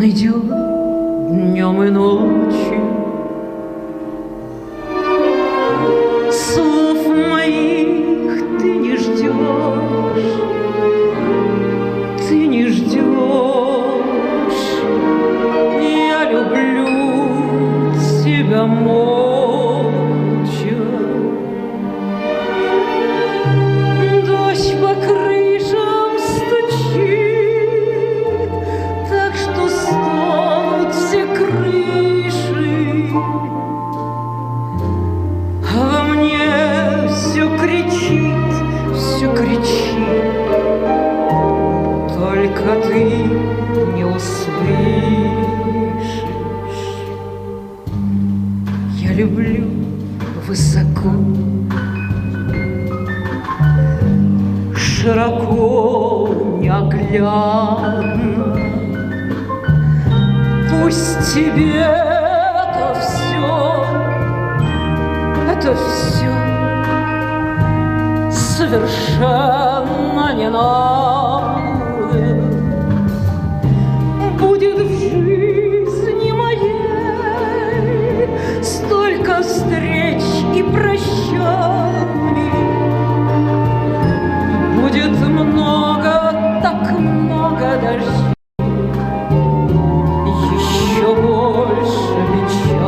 Он идет днем и ночью, слов моих ты не ждешь, ты не ждешь. Я люблю тебя молча. Дождь по крышам стучит, так что стонут все крыши. А во мне все кричит, только ты не услышишь. Я люблю высоко, широко, неоглядно. Пусть тебе это все совершенно не надо. Будет в жизни моей столько встреч и прощаний. Будет много, так много дождей, еще больше печали.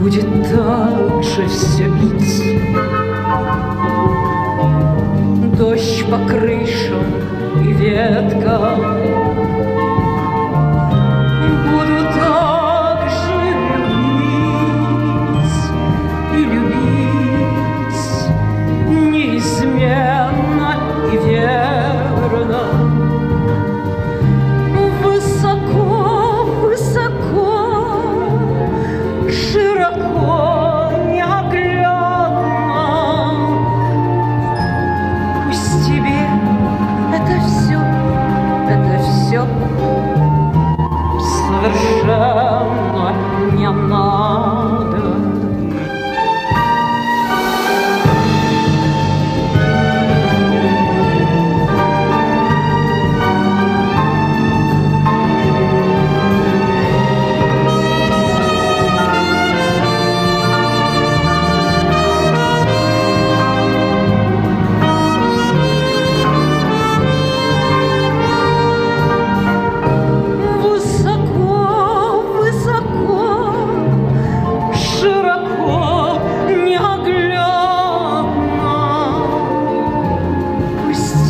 Будет так же все бить, дождь по крышам и веткам. Буду так же любить неизменно и верно. Высоко, высоко, широко, неоглядно. Пусть тебе это все совершенно не надо.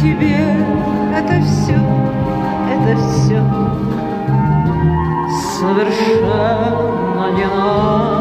Тебе это все совершенно не надо.